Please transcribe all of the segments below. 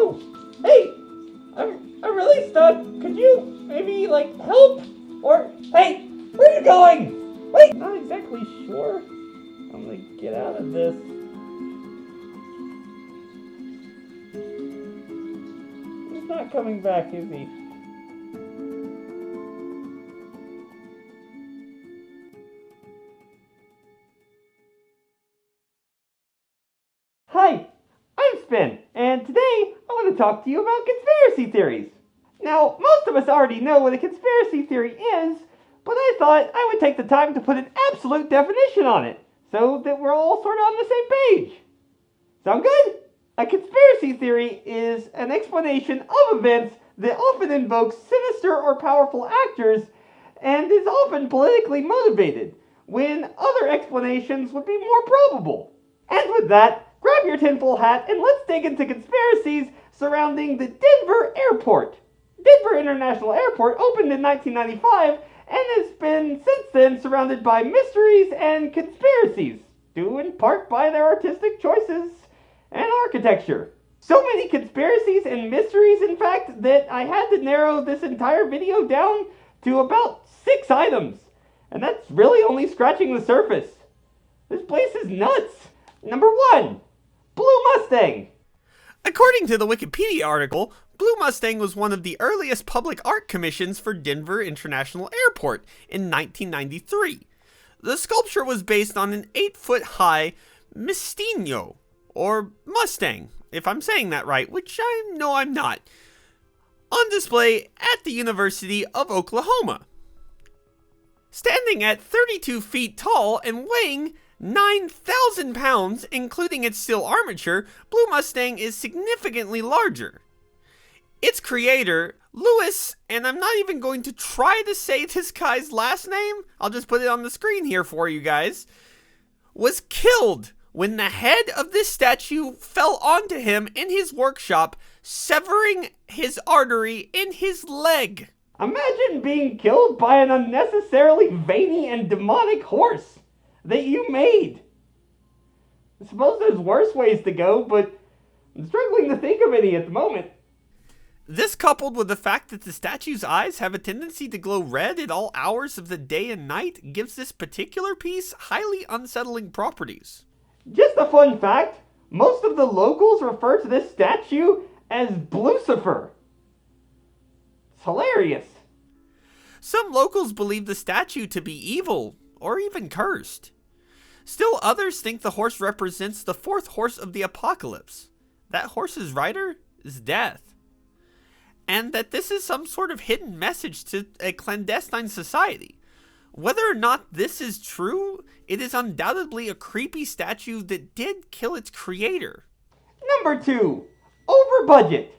Oh, hey, I'm really stuck. Could you maybe, help? Or, hey, where are you going? Wait, I'm not exactly sure I'm gonna get out of this. He's not coming back, is he? Hi, I'm Spyn, and today I want to talk to you about conspiracy theories. Now, most of us already know what a conspiracy theory is, but I thought I would take the time to put an absolute definition on it, so that we're all sort of on the same page. Sound good? A conspiracy theory is an explanation of events that often invokes sinister or powerful actors and is often politically motivated, when other explanations would be more probable. And with that, grab your tinfoil hat and let's dig into conspiracies surrounding the Denver airport. Denver International Airport opened in 1995 and has been since then surrounded by mysteries and conspiracies, due in part by their artistic choices and architecture. So many conspiracies and mysteries, in fact, that I had to narrow this entire video down to about 6 items. And that's really only scratching the surface. This place is nuts. Number 1. Blue Mustang. According to the Wikipedia article, Blue Mustang was one of the earliest public art commissions for Denver International Airport in 1993. The sculpture was based on an 8-foot-high Mustang, or Mustang, if I'm saying that right, which I know I'm not, on display at the University of Oklahoma. Standing at 32 feet tall and weighing 9,000 pounds, including its steel armature, Blue Mustang is significantly larger. Its creator, Lewis, and I'm not even going to try to say this guy's last name, I'll just put it on the screen here for you guys, was killed when the head of this statue fell onto him in his workshop, severing his artery in his leg. Imagine being killed by an unnecessarily veiny and demonic horse that you made. I suppose there's worse ways to go, but I'm struggling to think of any at the moment. This, coupled with the fact that the statue's eyes have a tendency to glow red at all hours of the day and night, gives this particular piece highly unsettling properties. Just a fun fact, most of the locals refer to this statue as Blucifer. It's hilarious. Some locals believe the statue to be evil, or even cursed. Still others think the horse represents the 4th horse of the apocalypse. That horse's rider is death. And that this is some sort of hidden message to a clandestine society. Whether or not this is true, it is undoubtedly a creepy statue that did kill its creator. Number 2. Over budget.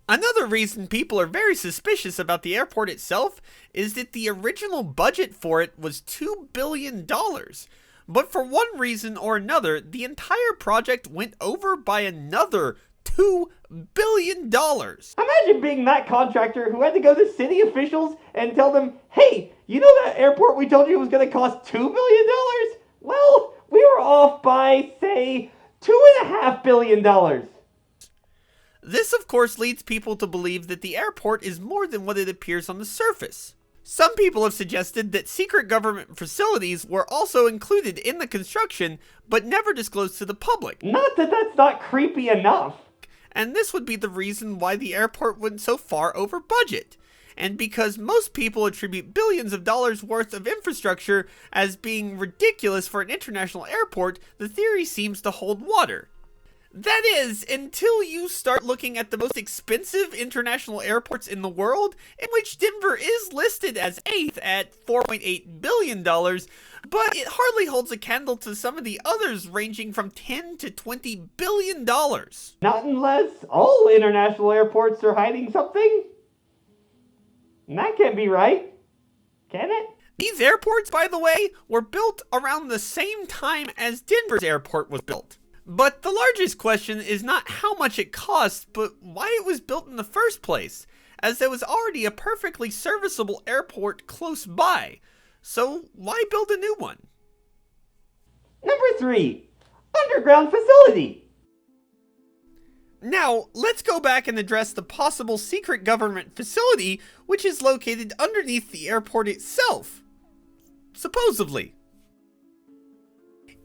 Another reason people are very suspicious about the airport itself is that the original budget for it was $2 billion. But for one reason or another, the entire project went over by another $2 billion. Imagine being that contractor who had to go to city officials and tell them, hey, you know that airport we told you was going to cost $2 billion? Well, we were off by, say, $2.5 billion. This, of course, leads people to believe that the airport is more than what it appears on the surface. Some people have suggested that secret government facilities were also included in the construction, but never disclosed to the public. Not that that's not creepy enough. And this would be the reason why the airport went so far over budget. And because most people attribute billions of dollars worth of infrastructure as being ridiculous for an international airport, the theory seems to hold water. That is, until you start looking at the most expensive international airports in the world, in which Denver is listed as 8th at $4.8 billion, but it hardly holds a candle to some of the others ranging from $10 to $20 billion. Not unless all international airports are hiding something. And that can't be right, can it? These airports, by the way, were built around the same time as Denver's airport was built. But the largest question is not how much it cost, but why it was built in the first place, as there was already a perfectly serviceable airport close by. So why build a new one? Number 3. Underground facility. Now, let's go back and address the possible secret government facility which is located underneath the airport itself. Supposedly.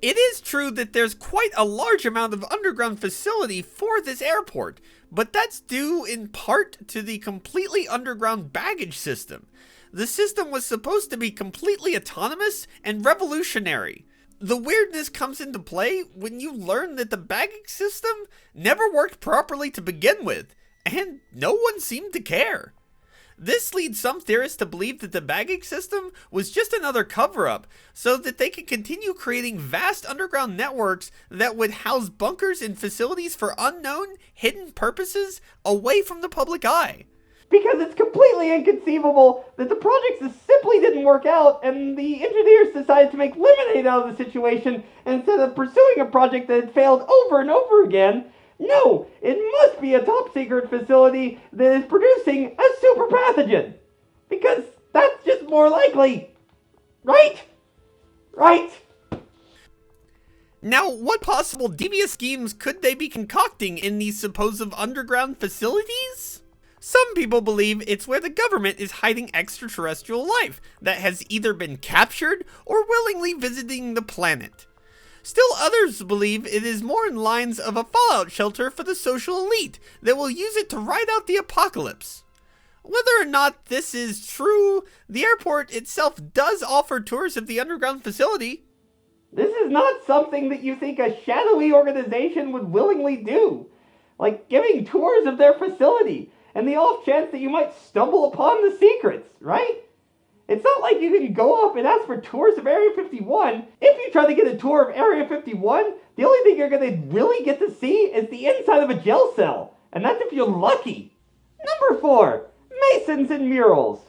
It is true that there's quite a large amount of underground facility for this airport, but that's due in part to the completely underground baggage system. The system was supposed to be completely autonomous and revolutionary. The weirdness comes into play when you learn that the baggage system never worked properly to begin with, and no one seemed to care. This leads some theorists to believe that the baggage system was just another cover-up, so that they could continue creating vast underground networks that would house bunkers and facilities for unknown, hidden purposes away from the public eye. Because it's completely inconceivable that the projects just simply didn't work out, and the engineers decided to make lemonade out of the situation instead of pursuing a project that had failed over and over again. No, it must be a top-secret facility that is producing a super pathogen. Because that's just more likely. Right? Right? Now, what possible devious schemes could they be concocting in these supposed underground facilities? Some people believe it's where the government is hiding extraterrestrial life that has either been captured or willingly visiting the planet. Still others believe it is more in lines of a fallout shelter for the social elite that will use it to ride out the apocalypse. Whether or not this is true, the airport itself does offer tours of the underground facility. This is not something that you think a shadowy organization would willingly do. Like giving tours of their facility, and the off chance that you might stumble upon the secrets, right? It's not like you can go up and ask for tours of Area 51. If you try to get a tour of Area 51, the only thing you're going to really get to see is the inside of a jail cell. And that's if you're lucky. Number 4, Masons and murals.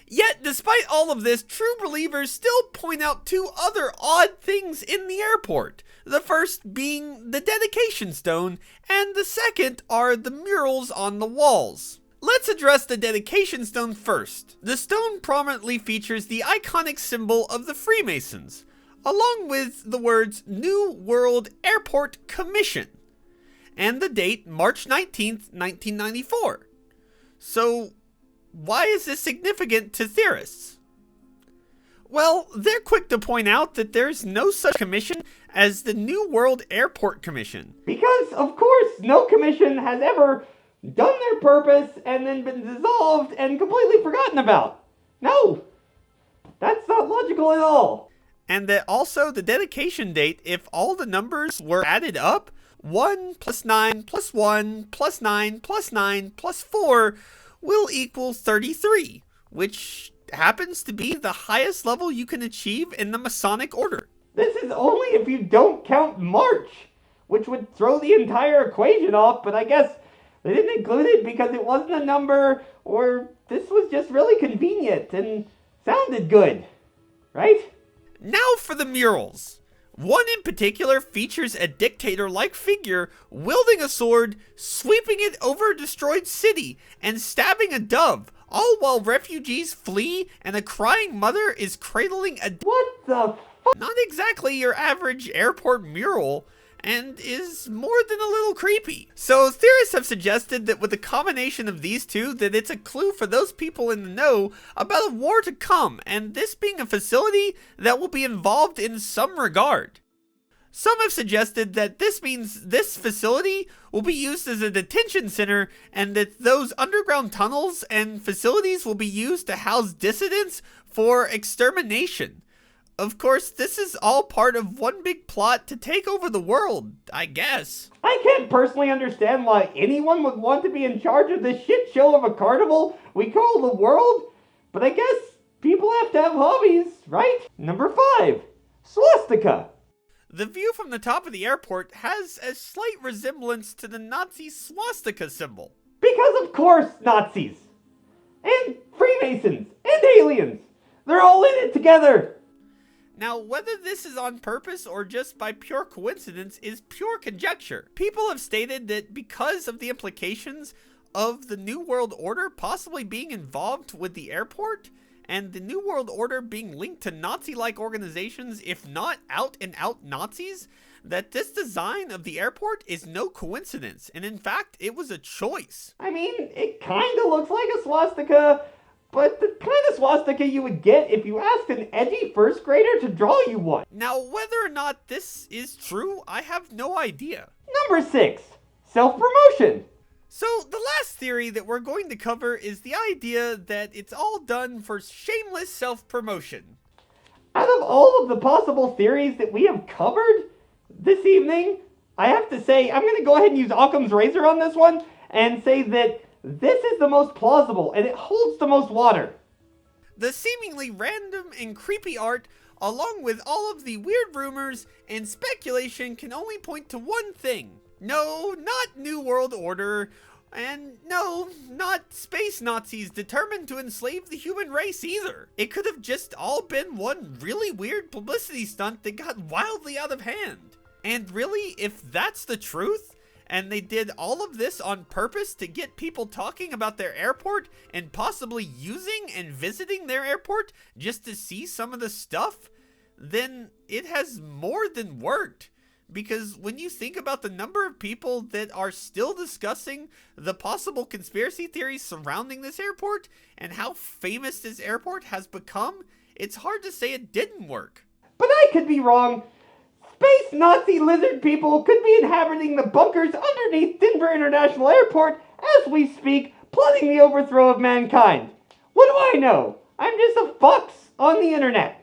Yet, despite all of this, true believers still point out two other odd things in the airport. The first being the dedication stone, and the second are the murals on the walls. Let's address the dedication stone first. The stone prominently features the iconic symbol of the Freemasons, along with the words New World Airport Commission, and the date March 19th, 1994. So, why is this significant to theorists? Well, they're quick to point out that there's no such commission as the New World Airport Commission. Because, of course, no commission has ever done their purpose and then been dissolved and completely forgotten about. No, that's not logical at all. And that also the dedication date, if all the numbers were added up, 1 plus 9 plus 1 plus 9 plus 9 plus 4 will equal 33, which happens to be the highest level you can achieve in the Masonic order. This is only if you don't count March, which would throw the entire equation off, but I guess they didn't include it because it wasn't a number, or this was just really convenient and sounded good, right? Now for the murals. One in particular features a dictator-like figure wielding a sword, sweeping it over a destroyed city, and stabbing a dove, all while refugees flee and a crying mother is cradling a... What the Not exactly your average airport mural, and is more than a little creepy. So theorists have suggested that with the combination of these two, that it's a clue for those people in the know about a war to come, and this being a facility that will be involved in some regard. Some have suggested that this means this facility will be used as a detention center, and that those underground tunnels and facilities will be used to house dissidents for extermination. Of course, this is all part of one big plot to take over the world, I guess. I can't personally understand why anyone would want to be in charge of this shit show of a carnival we call the world, but I guess people have to have hobbies, right? Number 5, swastika. The view from the top of the airport has a slight resemblance to the Nazi swastika symbol. Because of course Nazis, and Freemasons, and aliens, they're all in it together. Now, whether this is on purpose or just by pure coincidence is pure conjecture. People have stated that because of the implications of the New World Order possibly being involved with the airport, and the New World Order being linked to Nazi-like organizations, if not out-and-out Nazis, that this design of the airport is no coincidence, and in fact, it was a choice. I mean, it kinda looks like a swastika, but the kind of swastika you would get if you asked an edgy first grader to draw you one. Now, whether or not this is true, I have no idea. Number 6, self-promotion. So, the last theory that we're going to cover is the idea that it's all done for shameless self-promotion. Out of all of the possible theories that we have covered this evening, I have to say, I'm going to go ahead and use Occam's razor on this one and say that this is the most plausible and it holds the most water. The seemingly random and creepy art, along with all of the weird rumors and speculation, can only point to one thing. No, not New World Order, and no, not space Nazis determined to enslave the human race either. It could have just all been one really weird publicity stunt that got wildly out of hand. And really, if that's the truth, and they did all of this on purpose to get people talking about their airport and possibly using and visiting their airport just to see some of the stuff, then it has more than worked. Because when you think about the number of people that are still discussing the possible conspiracy theories surrounding this airport and how famous this airport has become, it's hard to say it didn't work. But I could be wrong. Space Nazi lizard people could be inhabiting the bunkers underneath Denver International Airport as we speak, plotting the overthrow of mankind. What do I know? I'm just a fox on the internet.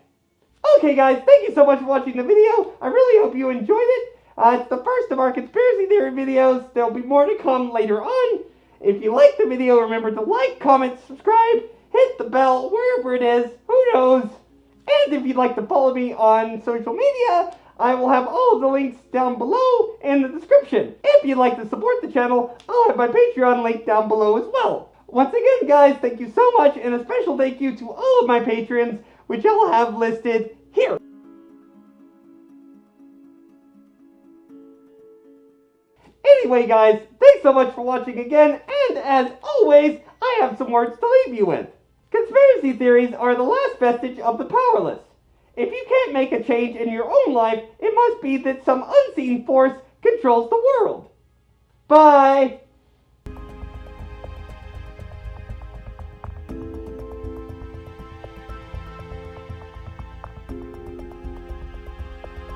Okay guys, thank you so much for watching the video. I really hope you enjoyed it. It's the first of our conspiracy theory videos. There'll be more to come later on. If you liked the video, remember to like, comment, subscribe, hit the bell, wherever it is, who knows. And if you'd like to follow me on social media, I will have all of the links down below in the description. If you'd like to support the channel, I'll have my Patreon link down below as well. Once again guys, thank you so much, and a special thank you to all of my patrons, which I'll have listed here. Anyway guys, thanks so much for watching again, and as always, I have some words to leave you with. Conspiracy theories are the last vestige of the powerless. If you can't make a change in your own life, it must be that some unseen force controls the world. Bye!